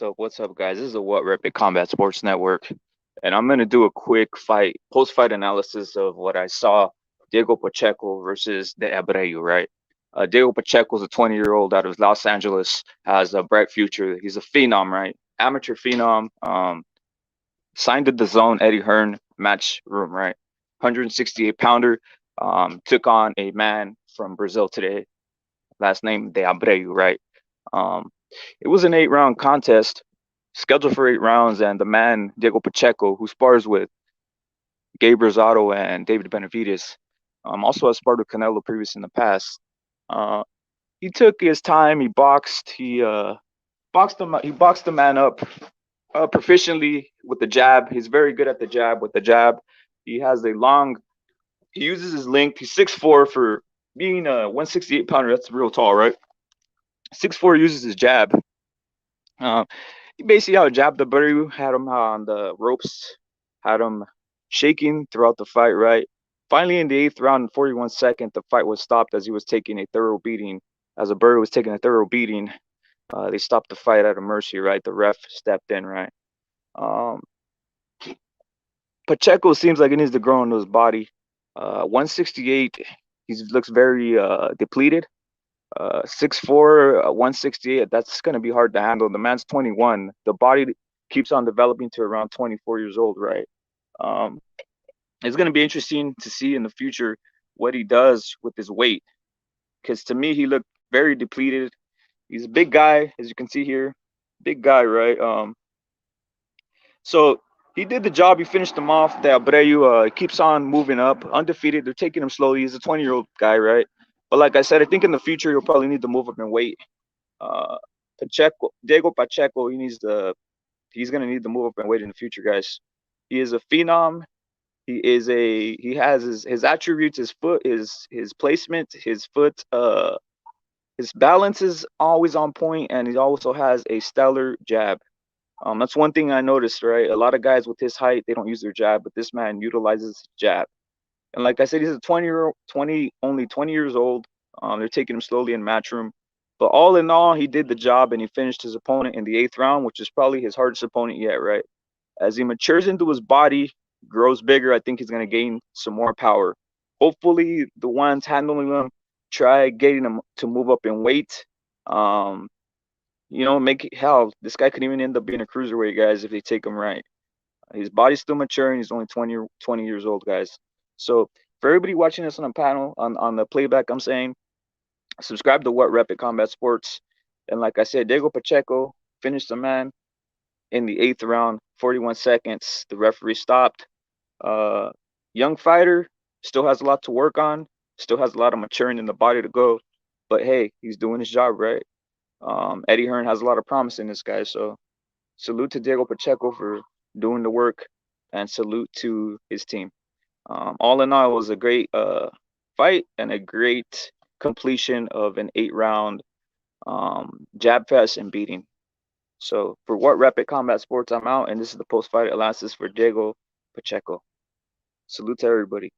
What's up, guys? This is the What Rapid Combat Sports Network, and I'm gonna do a quick post-fight analysis of what I saw. Diego Pacheco versus De Abreu, right? Diego Pacheco is a 20-year-old out of Los Angeles, has a bright future. He's a phenom, right? Amateur phenom. Signed to the Zone Eddie Hearn match room, right? 168 pounder. Took on a man from Brazil today, last name De Abreu, right? Um, it was an 8-round contest, scheduled for 8 rounds, and the man Diego Pacheco, who spars with Gabe Rosado and David Benavides, also has sparred with Canelo previous in the past. Uh, he took his time. He boxed. He boxed the man up proficiently with the jab. He's very good at the jab. With the jab, he has a long. He uses his length. He's 6'4" for being a 168 pounder. That's real tall, right? 6'4", uses his jab. Uh, he basically out jabbed the Abreu, had him on the ropes, had him shaking throughout the fight, right? Finally, in the 8th round and 41 second, the fight was stopped as he was taking a thorough beating. As Abreu was taking a thorough beating, they stopped the fight at a mercy, right? The ref stepped in, right? Um, Pacheco seems like he needs to grow into his body. 168, he looks very depleted. 6'4", 168, that's going to be hard to handle. The man's 21. The body keeps on developing to around 24 years old, right? Um, it's going to be interesting to see in the future what he does with his weight. Because to me, he looked very depleted. He's a big guy, as you can see here. Big guy, right? So he did the job. He finished him off. The Abreu keeps on moving up, undefeated. They're taking him slowly. He's a 20-year-old guy, right? But like I said, I think in the future he'll probably need to move up in weight. Uh, Diego Pacheco, he's gonna need to move up in weight in the future, guys. He is a phenom. He has his attributes, his foot, his placement, his foot, his balance is always on point, and he also has a stellar jab. That's one thing I noticed, right? A lot of guys with his height, they don't use their jab, but this man utilizes his jab. And like I said, he's a only 20 years old. They're taking him slowly in matchroom. But all in all, he did the job, and he finished his opponent in the 8th round, which is probably his hardest opponent yet, right? As he matures into his body, grows bigger, I think he's going to gain some more power. Hopefully, the ones handling him try getting him to move up in weight. Hell, this guy could even end up being a cruiserweight, guys, if they take him right. His body's still maturing. He's only 20 years old, guys. So for everybody watching this on the panel, on the playback, I'm saying, subscribe to What Rapid Combat Sports. And like I said, Diego Pacheco finished the man in the 8th round, 41 seconds. The referee stopped. Young fighter, still has a lot to work on, still has a lot of maturing in the body to go. But hey, he's doing his job right. Eddie Hearn has a lot of promise in this guy. So salute to Diego Pacheco for doing the work, and salute to his team. All in all, it was a great fight and a great completion of an 8-round jab fest and beating. So for What Rapid Combat Sports, I'm out, and this is the post-fight analysis for Diego Pacheco. Salute to everybody.